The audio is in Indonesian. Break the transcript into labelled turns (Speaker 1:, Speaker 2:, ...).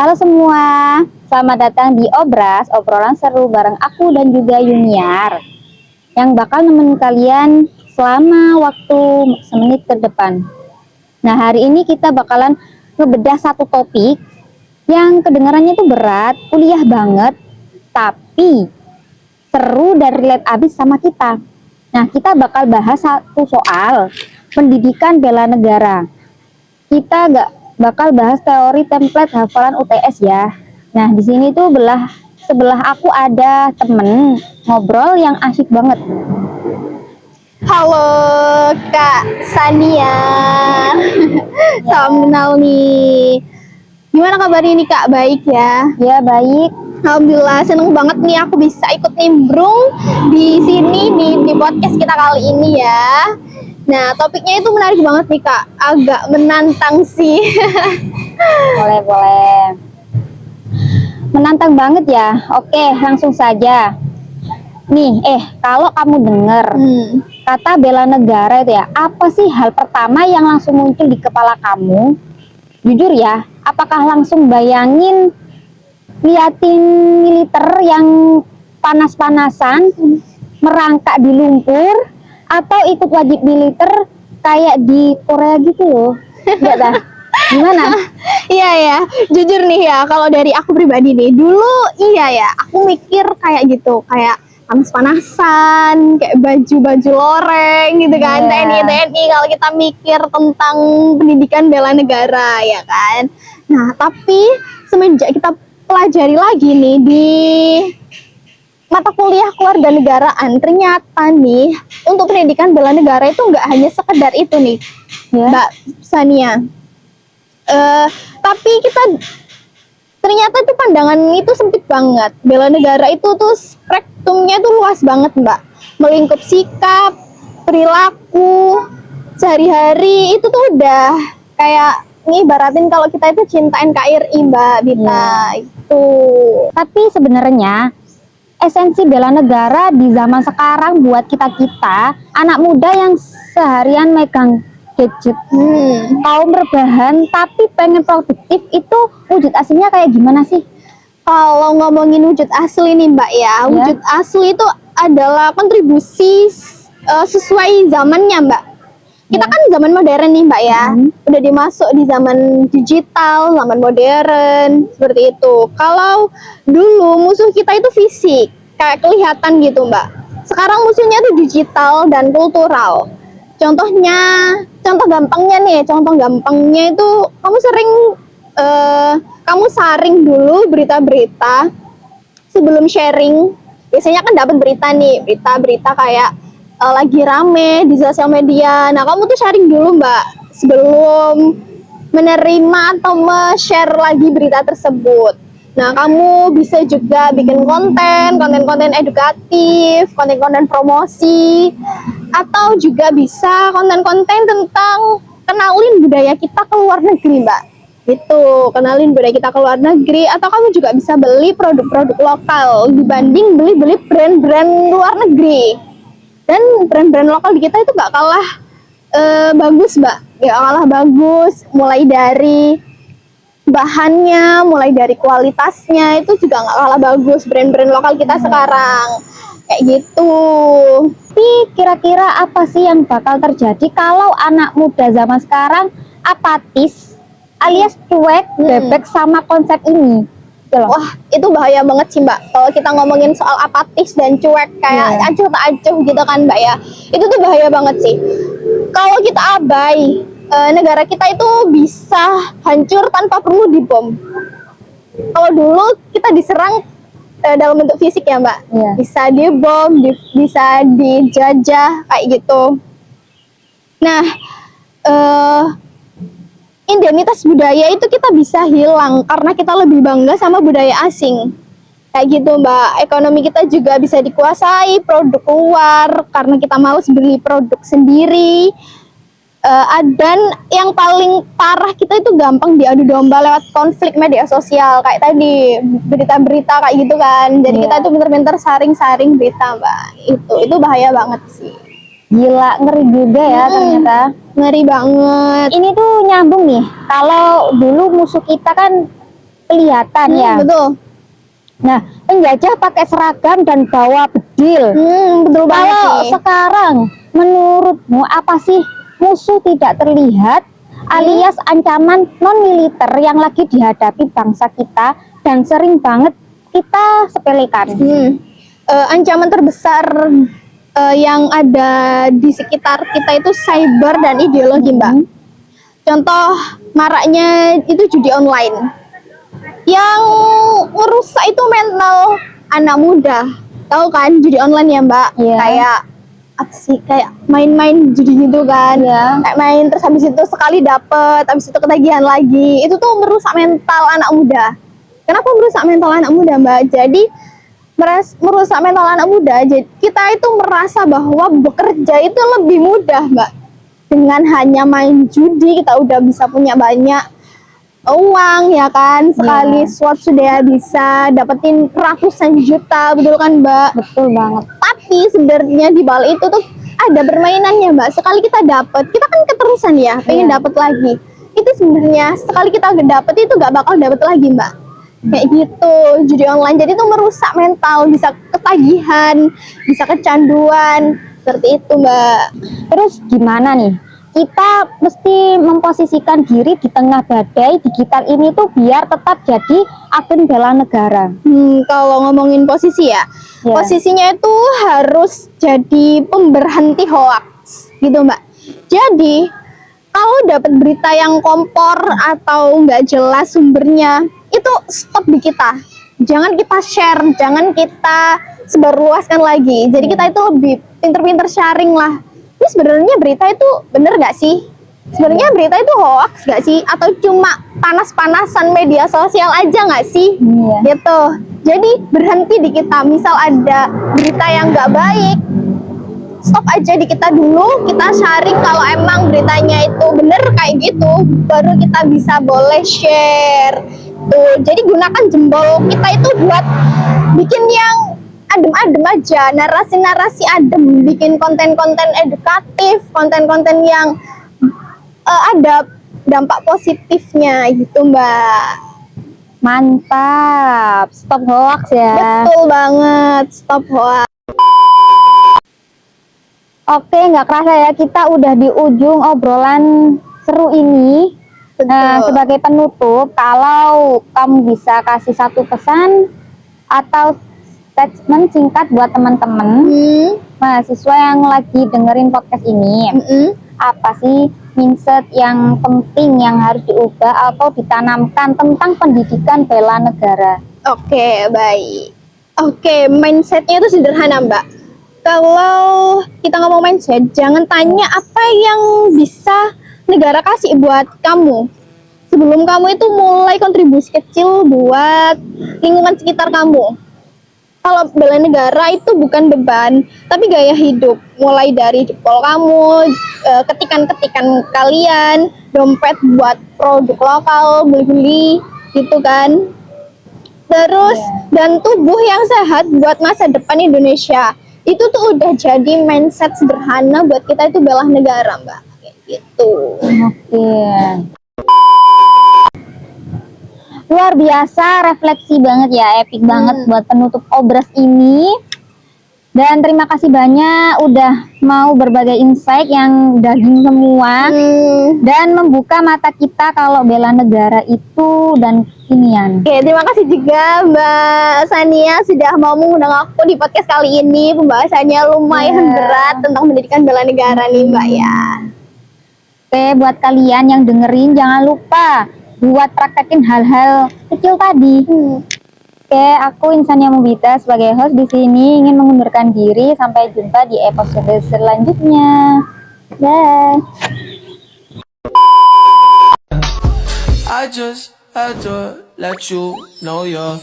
Speaker 1: Halo semua, selamat datang di Obras, obrolan seru bareng aku dan juga Yuniar yang bakal nemenin kalian selama waktu semenit ke depan. Nah, hari ini kita bakalan ngebedah satu topik yang kedengarannya itu berat, kuliah banget, tapi seru dan relate abis sama kita. Nah, kita bakal bahas satu soal pendidikan bela negara. Kita gak bakal bahas teori template hafalan UTS ya. Nah, di sini tuh sebelah aku ada temen ngobrol yang asyik banget.
Speaker 2: Halo Kak Sania. Salam kenal nih. Gimana kabarnya nih Kak? Baik ya?
Speaker 1: Ya, baik.
Speaker 2: Alhamdulillah, seneng banget nih aku bisa ikut nimbrung di sini di podcast kita kali ini ya. Nah, topiknya itu menarik banget nih Kak. Agak menantang sih.
Speaker 1: Boleh. Menantang banget ya. Oke, langsung saja. Nih, kalau kamu denger kata bela negara itu ya, apa sih hal pertama yang langsung muncul di kepala kamu? Jujur ya, apakah langsung bayangin liatin militer yang panas-panasan, merangkak di lumpur, atau ikut wajib militer kayak di Korea gitu loh? Enggak dah. Gimana?
Speaker 2: Iya ya, jujur nih ya, kalau dari aku pribadi nih, dulu iya ya, aku mikir kayak gitu, kayak panas-panasan, kayak baju-baju loreng gitu kan,
Speaker 1: Yeah.
Speaker 2: TNI kalau kita mikir tentang pendidikan bela negara ya kan. Nah, tapi semenjak kita pelajari lagi nih di mata kuliah kewarganegaraan, ternyata nih untuk pendidikan bela negara itu nggak hanya sekedar itu nih,
Speaker 1: Ya.
Speaker 2: Mbak Sania. Tapi kita ternyata itu pandangan itu sempit banget. Bela negara itu tuh spektrumnya tuh luas banget, Mbak. Melingkup sikap, perilaku, sehari-hari itu tuh udah kayak nih ibaratin kalau kita itu cinta NKRI, Mbak Bita. Itu.
Speaker 1: Tapi sebenarnya esensi bela negara di zaman sekarang buat kita anak muda yang seharian megang gadget, kaum rebahan tapi pengen produktif, itu wujud aslinya kayak gimana sih?
Speaker 2: Kalau ngomongin wujud asli nih Mbak ya, wujud asli itu adalah kontribusi sesuai zamannya Mbak. Kita kan zaman modern nih Mbak ya, udah dimasuk di zaman digital, zaman modern, seperti itu. Kalau dulu musuh kita itu fisik, kayak kelihatan gitu Mbak. Sekarang musuhnya itu digital dan kultural. Contoh gampangnya itu kamu saring dulu berita-berita sebelum sharing. Biasanya kan dapat berita kayak lagi rame di sosial media. Nah, kamu tuh sharing dulu Mbak sebelum menerima atau share lagi berita tersebut. Nah, kamu bisa juga bikin konten edukatif, konten promosi, atau juga bisa konten tentang kenalin budaya kita ke luar negeri, Mbak. Gitu, kenalin budaya kita ke luar negeri, atau kamu juga bisa beli produk-produk lokal dibanding beli brand-brand luar negeri. Dan brand-brand lokal di kita itu gak kalah bagus, Mbak. Gak kalah bagus, mulai dari bahannya, mulai dari kualitasnya, itu juga gak kalah bagus brand-brand lokal kita sekarang. Kayak gitu.
Speaker 1: Tapi kira-kira apa sih yang bakal terjadi kalau anak muda zaman sekarang apatis alias cuek, bebek sama konsep ini?
Speaker 2: Wah, itu bahaya banget sih Mbak. Kalau kita ngomongin soal apatis dan cuek kayak acuh tak acuh gitu kan Mbak ya, itu tuh bahaya banget sih. Kalau kita abai, negara kita itu bisa hancur tanpa perlu dibom. Kalau dulu kita diserang dalam bentuk fisik ya Mbak, bisa dibom, bisa dijajah kayak gitu. Nah, identitas budaya itu kita bisa hilang karena kita lebih bangga sama budaya asing. Kayak gitu Mbak, ekonomi kita juga bisa dikuasai, produk luar karena kita males beli produk sendiri. Dan yang paling parah, kita itu gampang diadu domba lewat konflik media sosial kayak tadi berita-berita kayak gitu kan. Jadi kita itu pinter-pinter saring-saring berita Mbak. Itu bahaya banget sih.
Speaker 1: Gila, ngeri juga ya ternyata.
Speaker 2: Ngeri banget.
Speaker 1: Ini tuh nyambung nih. Kalau dulu musuh kita kan kelihatan ya.
Speaker 2: Betul.
Speaker 1: Nah, penjajah pakai seragam dan bawa bedil.
Speaker 2: Betul banget
Speaker 1: Kalau
Speaker 2: nih.
Speaker 1: sekarang, menurutmu apa sih musuh tidak terlihat alias ancaman non-militer yang lagi dihadapi bangsa kita dan sering banget kita sepelekan?
Speaker 2: Ancaman terbesar yang ada di sekitar kita itu cyber dan ideologi, Mbak. Contoh maraknya itu judi online yang merusak itu mental anak muda. Tahu kan judi online ya, Mbak?
Speaker 1: Iya.
Speaker 2: Kayak apa sih, kayak main-main judi gitu kan.
Speaker 1: Iya.
Speaker 2: Kayak main terus habis itu sekali dapet, habis itu ketagihan lagi. Itu tuh merusak mental anak muda. Kenapa merusak mental anak muda, Mbak? Jadi merusak mental anak muda, jadi kita itu merasa bahwa bekerja itu lebih mudah, Mbak. Dengan hanya main judi kita udah bisa punya banyak uang ya kan, sekali slot sudah bisa dapetin ratusan juta, betul kan, Mbak?
Speaker 1: Betul banget.
Speaker 2: Tapi sebenarnya di balik itu tuh ada permainannya, Mbak. Sekali kita dapet, kita kan keterusan ya, pengen dapet lagi. Itu sebenarnya sekali kita dapet itu gak bakal dapet lagi, Mbak. Kayak gitu, judi online. Jadi itu merusak mental, bisa ketagihan, bisa kecanduan, seperti itu, Mbak.
Speaker 1: Terus gimana nih? Kita mesti memposisikan diri di tengah badai digital ini tuh biar tetap jadi agen bela negara.
Speaker 2: Kalau ngomongin posisi ya, posisinya itu harus jadi pemberhenti hoax, gitu, Mbak. Jadi kalau dapat berita yang kompor atau nggak jelas sumbernya, itu stop di kita. Jangan kita share, jangan kita sebarluaskan lagi. Jadi kita itu lebih pinter-pinter sharing lah. Ini sebenarnya berita itu bener nggak sih? Sebenarnya berita itu hoax nggak sih? Atau cuma panas-panasan media sosial aja nggak sih? Gitu. Jadi berhenti di kita. Misal ada berita yang nggak baik, stop aja di kita dulu. Kita sharing kalau emang beritanya itu bener kayak gitu, baru kita bisa boleh share. Tuh, jadi gunakan jempol kita itu buat bikin yang adem-adem aja, narasi-narasi adem, bikin konten-konten edukatif, konten-konten yang ada dampak positifnya gitu, Mbak.
Speaker 1: Mantap, stop hoax ya.
Speaker 2: Betul banget, stop hoax.
Speaker 1: Oke, nggak kerasa ya kita udah di ujung obrolan seru ini. Nah, sebagai penutup, kalau kamu bisa kasih satu pesan atau statement singkat buat teman-teman mahasiswa yang lagi dengerin podcast ini, apa sih mindset yang penting yang harus diubah atau ditanamkan tentang pendidikan bela negara?
Speaker 2: Oke, baik. Oke, mindsetnya itu sederhana, Mbak. Kalau kita ngomong mindset, jangan tanya apa yang bisa negara kasih buat kamu. Sebelum kamu itu mulai kontribusi kecil buat lingkungan sekitar kamu. Kalau bela negara itu bukan beban, tapi gaya hidup. Mulai dari jempol kamu, ketikan-ketikan kalian, dompet buat produk lokal, beli-beli, gitu kan. Terus, dan tubuh yang sehat buat masa depan Indonesia. Itu tuh udah jadi mindset sederhana buat kita itu bela negara, Mbak. Kayak gitu.
Speaker 1: Oke. Luar biasa, refleksi banget ya, epic banget buat penutup obras ini. Dan terima kasih banyak udah mau berbagai insight yang daging semua dan membuka mata kita kalau bela negara itu dan kekinian.
Speaker 2: Oke, terima kasih juga Mbak Sania sudah mau mengundang aku di podcast kali ini. Pembahasannya lumayan berat tentang pendidikan bela negara nih, Mbak ya.
Speaker 1: Oke, buat kalian yang dengerin jangan lupa buat praktekin hal-hal kecil tadi. Oke, aku Insania Mubita sebagai host di sini ingin mengundurkan diri. Sampai jumpa di episode selanjutnya. Bye.
Speaker 3: I just had to let you know you're